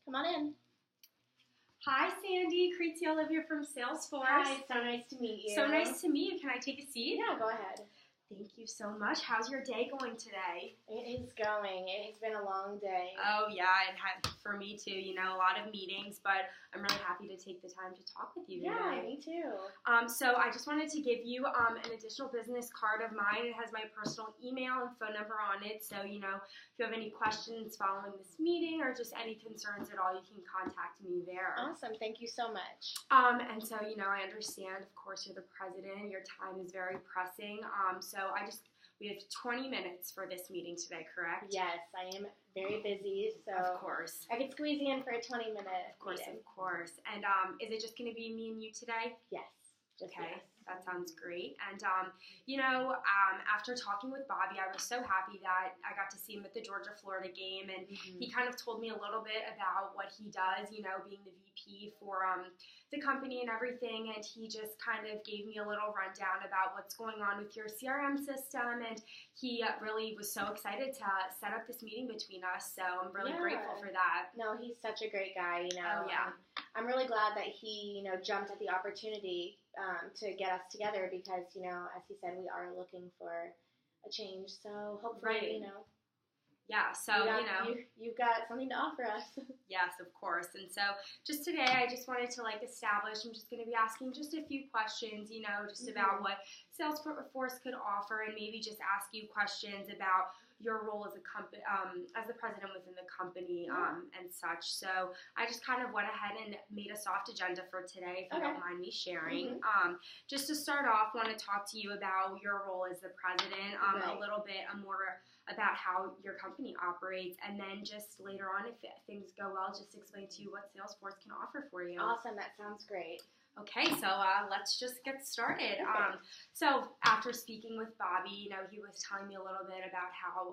Come on in. Hi, Sandy. Krizia, Livia from Salesforce. Hi, so nice to meet you. So nice to meet you. Can I take a seat? Yeah, go ahead. Thank you so much. How's your day going today? It is going. It has been a long day. Oh, yeah, it had for me too. A lot of meetings, but I'm really happy to take the time to talk with you today. Yeah, me too. So I just wanted to give you an additional business card of mine. It has my personal email and phone number on it. So, if you have any questions following this meeting or just any concerns at all, you can contact me there. Awesome. Thank you so much. And so, I understand, of course, you're the president. Your time is very pressing. So we have 20 minutes for this meeting today, correct? Yes, I am very busy, so of course. I could squeeze you in for a 20-minute Of course, meeting. of course. And is it just going to be me and you today? Yes. Okay, yes. that sounds great. And, after talking with Bobby, I was so happy that I got to see him at the Georgia-Florida game, and he kind of told me a little bit about what he does, being the VP for the company and everything, and he just kind of gave me a little rundown about what's going on with your CRM system, and he really was so excited to set up this meeting between us, so I'm really grateful for that. No, he's such a great guy, Oh, yeah. I'm really glad that he, jumped at the opportunity to get us together because, as he said, we are looking for a change. So hopefully, Yeah, so, you've got something to offer us. Yes, of course. And so just today, I just wanted to establish, I'm just going to be asking just a few questions, just about what Salesforce could offer, and maybe just ask you questions about your role as as the president within the company, and such. So I just kind of went ahead and made a soft agenda for today, if you don't mind me sharing. Just to start off, I want to talk to you about your role as the president, a little bit more about how your company operates, and then just later on, if things go well, just explain to you what Salesforce can offer for you. Awesome, that sounds great. Okay, so let's just get started. So after speaking with Bobby, he was telling me a little bit about how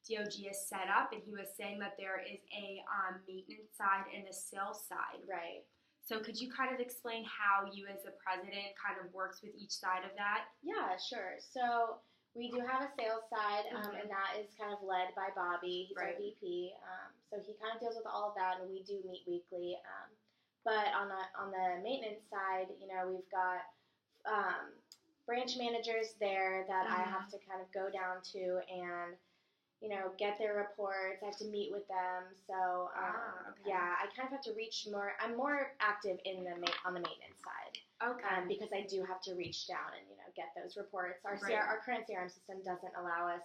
DOG is set up, and he was saying that there is a maintenance side and a sales side. Right. So could you kind of explain how you as a president kind of works with each side of that? Yeah, sure. So we do have a sales side, and that is kind of led by Bobby. He's our VP. So he kind of deals with all of that, and we do meet weekly. But on the maintenance side, we've got branch managers there that I have to kind of go down to and, get their reports. I have to meet with them. So, yeah, I kind of have to reach more. I'm more active on the maintenance side. Okay. Because I do have to reach down and, get those reports. Our current CRM system doesn't allow us,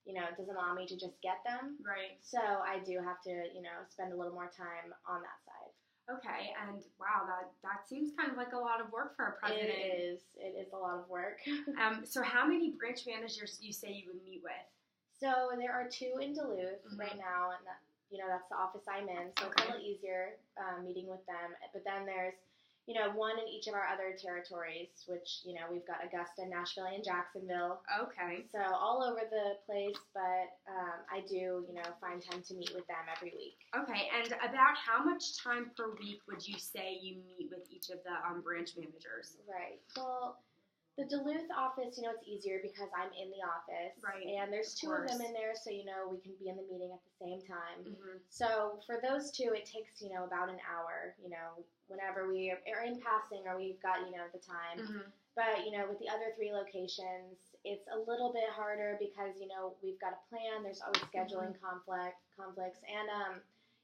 doesn't allow me to just get them. Right. So I do have to, spend a little more time on that side. Okay, and wow, that seems kind of like a lot of work for a president. It is a lot of work. So how many branch managers do you say you would meet with? So there are 2 in Duluth right now, and that's the office I'm in, so it's a little easier meeting with them. But then there's, 1 in each of our other territories, which, we've got Augusta, Nashville, and Jacksonville. Okay. So all over the place, but I do, find time to meet with them every week. Okay, and about how much time per week would you say you meet with each of the branch managers? Right. Well, the Duluth office, it's easier because I'm in the office. Right. And there's 2 of them in there, so, we can be in the meeting at the same time. Mm-hmm. So for those 2, it takes, about an hour, whenever we are in passing or we've got, the time. Mm-hmm. But, with the other 3 locations, it's a little bit harder because, we've got a plan. There's always scheduling conflicts. And,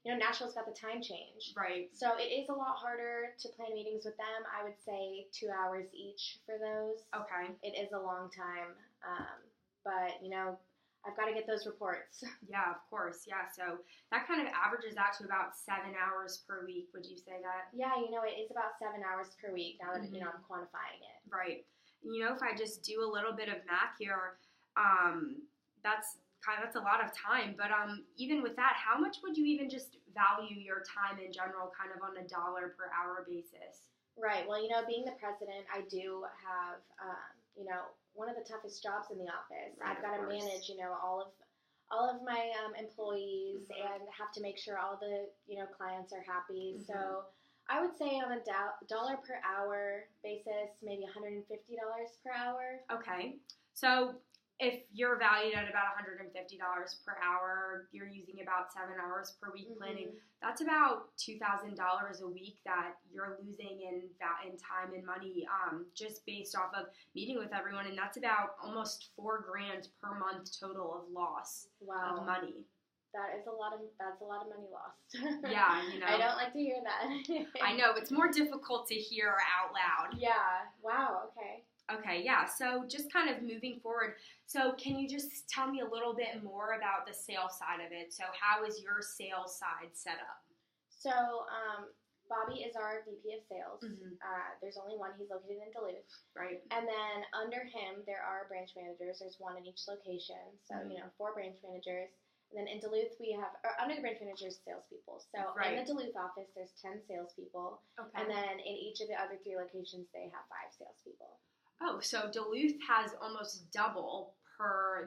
Nashville's got the time change. Right. So it is a lot harder to plan meetings with them. I would say 2 hours each for those. Okay. It is a long time. But, I've got to get those reports. Yeah, of course. Yeah. So that kind of averages out to about 7 hours per week. Would you say that? Yeah, it is about 7 hours per week now that, I'm quantifying it. Right. If I just do a little bit of math here, that's a lot of time, but even with that, how much would you even just value your time in general, kind of on a $1 per hour basis? Right. Well, being the president, I do have, one of the toughest jobs in the office. Right, I've got to manage, all of my employees and have to make sure all the, clients are happy. So I would say on a dollar per hour basis, maybe $150 per hour. Okay. So if you're valued at about $150 per hour, you're using about 7 hours per week planning. That's about $2,000 a week that you're losing in time and money, just based off of meeting with everyone, and that's about almost $4,000 per month total of loss of money. That's a lot of money lost. Yeah, I don't like to hear that. I know, it's more difficult to hear out loud. Yeah. Wow. Okay. Okay, yeah, so just kind of moving forward, so can you just tell me a little bit more about the sales side of it? So how is your sales side set up? So Bobby is our VP of sales. There's only one. He's located in Duluth. Right. And then under him, there are branch managers. There's one in each location. So, 4 branch managers. And then in Duluth, we have, under the branch managers, salespeople. So in the Duluth office, there's 10 salespeople. Okay. And then in each of the other 3 locations, they have 5 salespeople. Oh, so Duluth has almost double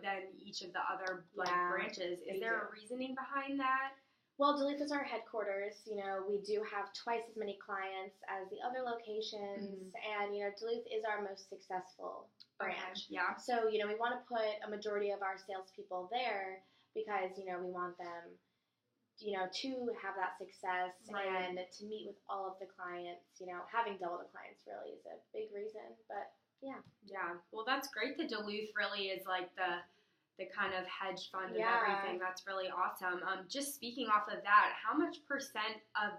than each of the other branches. Is there a reasoning behind that? Well, Duluth is our headquarters. We do have twice as many clients as the other locations, and Duluth is our most successful branch. Okay. Yeah. So we want to put a majority of our salespeople there because we want them, to have that success and to meet with all of the clients. Having double the clients really is a big reason, but. Yeah. Yeah. Well, that's great that Duluth really is like the kind of hedge fund of everything. That's really awesome. Just speaking off of that, how much percent of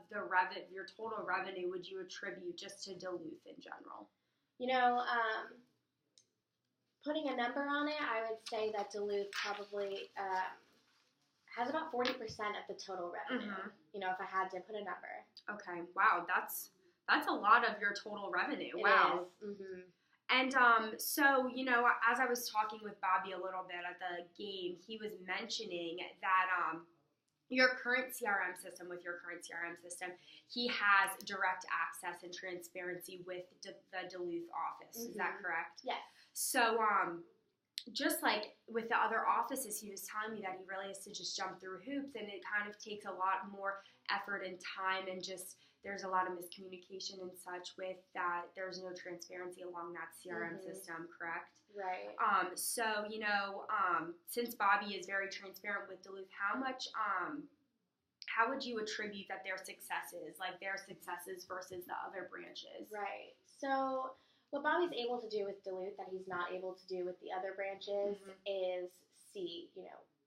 your total revenue would you attribute just to Duluth in general? Putting a number on it, I would say that Duluth probably has about 40% of the total revenue. If I had to put a number. Okay. Wow. That's a lot of your total revenue. It wow. is. And so, as I was talking with Bobby a little bit at the game, he was mentioning that your current CRM system, he has direct access and transparency with the Duluth office. Is that correct? Yes. So, just like with the other offices, he was telling me that he really has to just jump through hoops, and it kind of takes a lot more effort and time, and just there's a lot of miscommunication and such with that. There's no transparency along that CRM system, correct? Right. So, since Bobby is very transparent with Duluth, how would you attribute that their successes versus the other branches? Right. So what Bobby's able to do with Duluth that he's not able to do with the other branches is see,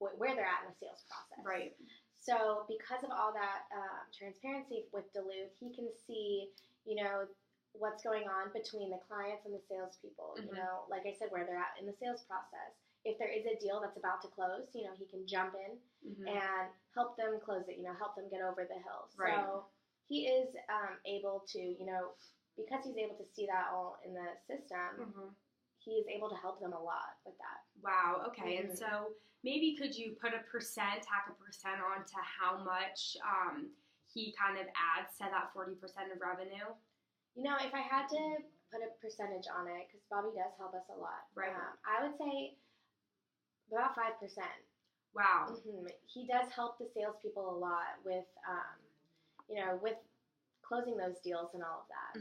where they're at in the sales process. Right. So because of all that transparency with Duluth, he can see, what's going on between the clients and the salespeople. Like I said, where they're at in the sales process. If there is a deal that's about to close, he can jump in and help them close it. Help them get over the hill. Right. So he is able to, because he's able to see that all in the system. He is able to help them a lot with that. Wow. Okay. And so maybe could you tack a percent onto how much he kind of adds to that 40% of revenue? If I had to put a percentage on it, because Bobby does help us a lot. Right. I would say about 5%. Wow. He does help the salespeople a lot with, with closing those deals and all of that.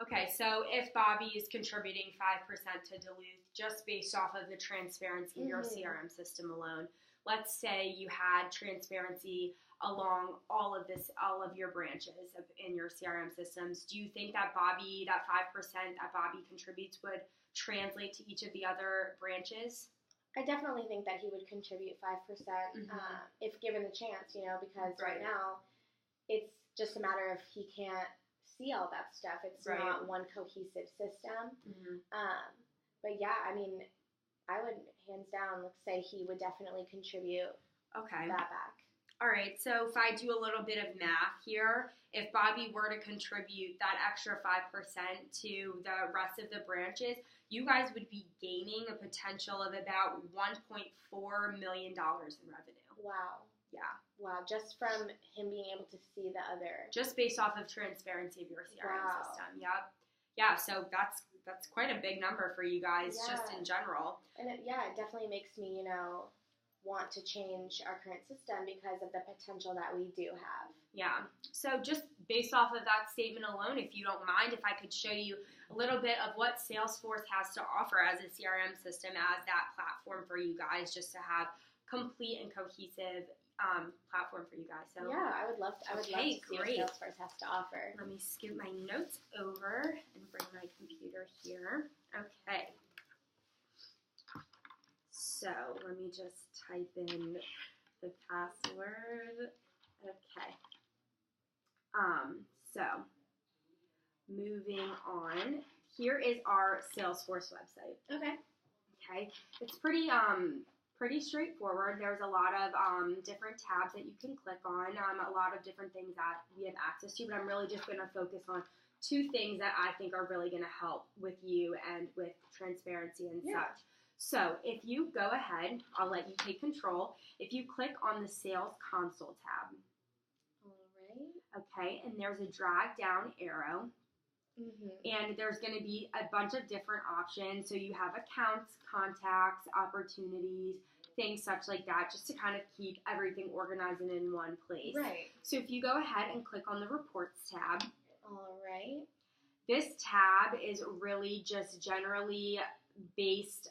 Okay, so if Bobby is contributing 5% to Duluth just based off of the transparency in your CRM system alone, let's say you had transparency along all of your branches in your CRM systems, do you think that that 5% that Bobby contributes would translate to each of the other branches? I definitely think that he would contribute 5% if given the chance, because right now it's just a matter of he can't see all that stuff. It's not one cohesive system. But yeah, I mean, I would hands down say he would definitely contribute that back. All right, so if I do a little bit of math here, if Bobby were to contribute that extra 5% to the rest of the branches, you guys would be gaining a potential of about $1.4 million in revenue. Wow. Yeah. Wow, just from him being able to see the other. Just based off of transparency of your CRM system. Yep. Yeah, so that's quite a big number for you guys just in general. And it definitely makes me, want to change our current system because of the potential that we do have. Yeah. So just based off of that statement alone, if you don't mind, if I could show you a little bit of what Salesforce has to offer as a CRM system, as that platform for you guys, just to have complete and cohesive platform for you guys. So yeah, I would love to see great. what Salesforce has to offer. Let me scoot my notes over and bring my computer here. Okay. So let me just type in the password. Okay. So moving on, here is our Salesforce website. Okay. Okay. It's pretty straightforward. There's a lot of different tabs that you can click on, a lot of different things that we have access to, but I'm really just going to focus on two things that I think are really going to help with you and with transparency and such. So if you go ahead, I'll let you take control. If you click on the Sales Console tab, okay, and there's a drag down arrow, and there's going to be a bunch of different options. So you have accounts, contacts, opportunities, things such like that, just to kind of keep everything organized and in one place. Right. So if you go ahead and click on the Reports tab. All right. This tab is really just generally based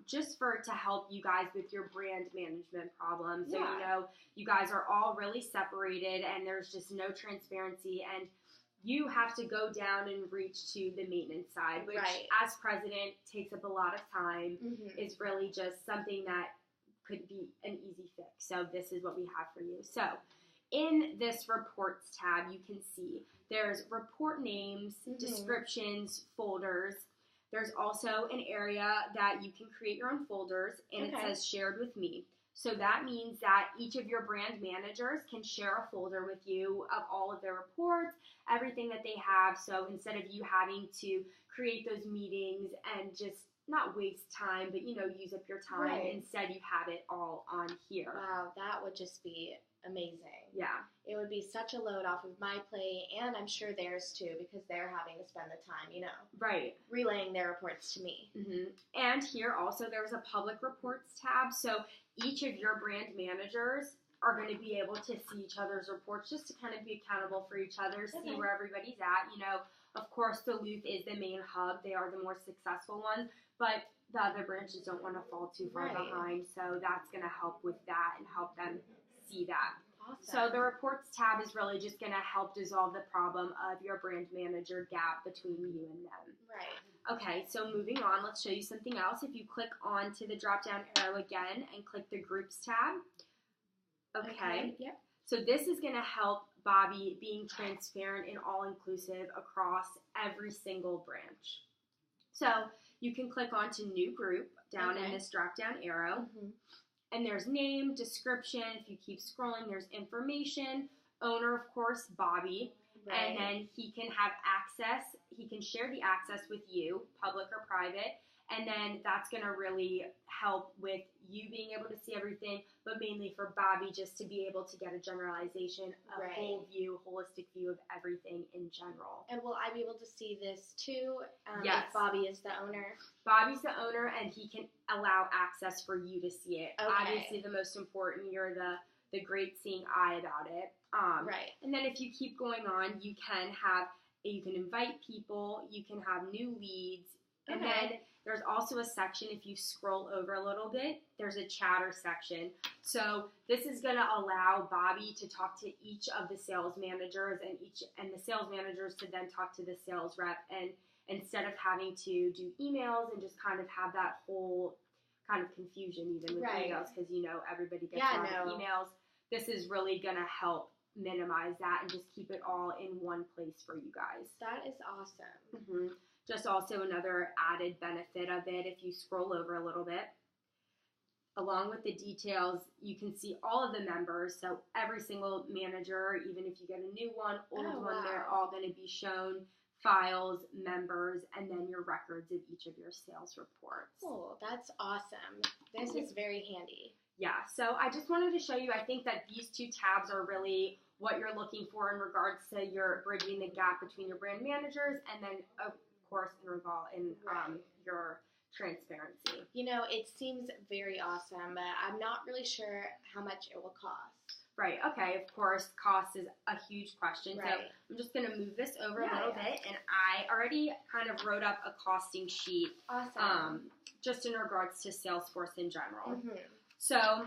just to help you guys with your brand management problems. So you know you guys are all really separated and there's just no transparency, and you have to go down and reach to the maintenance side, which as president takes up a lot of time. Is really just something that could be an easy fix. So this is what we have for you. So in this Reports tab, you can see there's report names, descriptions, folders. There's also an area that you can create your own folders, and it says Shared with Me. So that means that each of your brand managers can share a folder with you of all of their reports, everything that they have. So instead of you having to create those meetings and just not waste time, but, use up your time, instead you have it all on here. Wow, that would just be amazing. Yeah. It would be such a load off of my plate, and I'm sure theirs too, because they're having to spend the time, relaying their reports to me. And here also there's a Public Reports tab, so each of your brand managers are going to be able to see each other's reports, just to kind of be accountable for each other, see where everybody's at. Of course, Duluth is the main hub. They are the more successful ones, but the other branches don't want to fall too far behind, so that's going to help with that and help them see that. Awesome. So the Reports tab is really just going to help dissolve the problem of your brand manager gap between you and them. Right. Okay, so moving on, let's show you something else. If you click on to the drop-down arrow again and click the Groups tab. Okay. Yep. So this is going to help Bobby being transparent and all-inclusive across every single branch. So you can click on to New Group down in this drop-down arrow. And there's name, description. If you keep scrolling, there's information. Owner, of course, Bobby. And then he can have access. He can share the access with you, public or private. And then that's going to really help with you being able to see everything, but mainly for Bobby just to be able to get a generalization, a whole view, holistic view of everything in general. And will I be able to see this too yes. if Bobby is the owner? Bobby's the owner, and he can allow access for you to see it. Okay. Obviously, the most important, you're the great seeing eye about it. And then if you keep going on, you can invite people, you can have new leads, and then there's also a section, if you scroll over a little bit, there's a chatter section. So this is going to allow Bobby to talk to each of the sales managers and the sales managers to then talk to the sales rep. And instead of having to do emails and just kind of have that whole kind of confusion even with emails, because everybody gets a lot of emails, this is really going to help minimize that and just keep it all in one place for you guys. That is awesome. Just also another added benefit of it, if you scroll over a little bit, along with the details, you can see all of the members. So every single manager, even if you get a new one, old one, they're all going to be shown, files, members, and then your records of each of your sales reports. Cool. That's awesome. This is very handy. Yeah. So I just wanted to show you, I think that these two tabs are really what you're looking for in regards to your bridging the gap between your brand managers and then, of course, in your transparency. You know, it seems very awesome, but I'm not really sure how much it will cost. Right, okay, of course, cost is a huge question, Right. so I'm just going to move this over a little bit, and I already kind of wrote up a costing sheet. Awesome. Just in regards to Salesforce in general. Mm-hmm. So,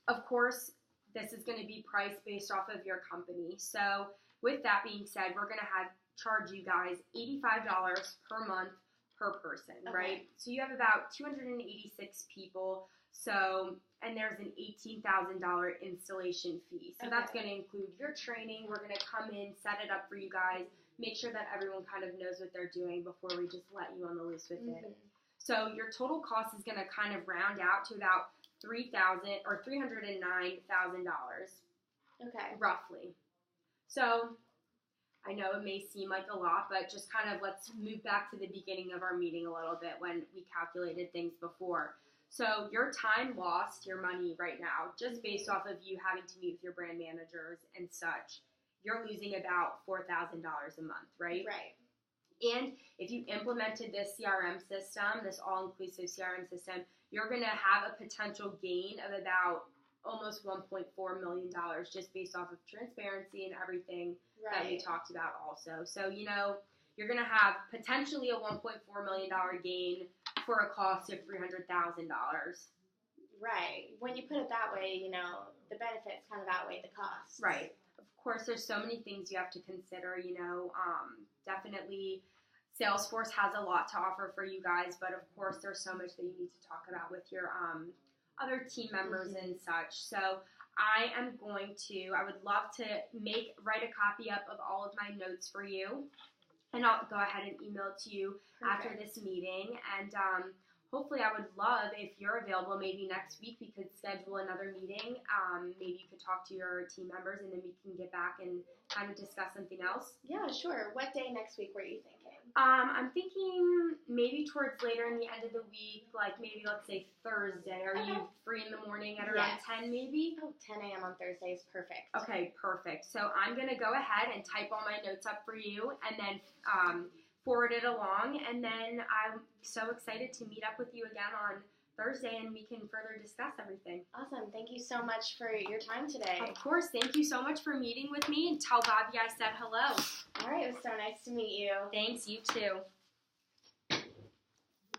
of course, this is going to be priced based off of your company. So, with that being said, we're going to charge you guys $85 per month per person, right? So you have about 286 people. So, and there's an $18,000 installation fee. So that's going to include your training. We're going to come in, set it up for you guys, make sure that everyone kind of knows what they're doing before we just let you on the loose with it. So your total cost is going to kind of round out to about $309,000, Okay. roughly. So I know it may seem like a lot, but just kind of let's move back to the beginning of our meeting a little bit when we calculated things before. So your time lost, your money right now, just based off of you having to meet with your brand managers and such, you're losing about $4,000 a month, right? Right. And if you implemented this CRM system, this all-inclusive CRM system, you're going to have a potential gain of about almost $1.4 million just based off of transparency and everything that we talked about also. So, you know, you're going to have potentially a $1.4 million gain for a cost of $300,000. Right. When you put it that way, you know, the benefits kind of outweigh the costs. Right. Of course, there's so many things you have to consider, you know, definitely Salesforce has a lot to offer for you guys, but of course there's so much that you need to talk about with your other team members and such. So I would love to write a copy up of all of my notes for you, and I'll go ahead and email it to you after this meeting. And hopefully I would love, if you're available, maybe next week we could schedule another meeting. Maybe you could talk to your team members and then we can get back and kind of discuss something else. Yeah, sure. What day next week were you thinking? I'm thinking maybe towards later in the end of the week, like maybe let's say Thursday. Are you free in the morning at around 10 maybe? Oh, 10 a.m. on Thursday is perfect. Okay, perfect. So I'm going to go ahead and type all my notes up for you and then forward it along. And then I'm so excited to meet up with you again on Thursday and we can further discuss everything. Awesome. Thank you so much for your time today. Of course. Thank you so much for meeting with me, and tell Bobby I said hello. All right. It was so nice to meet you. Thanks. You too.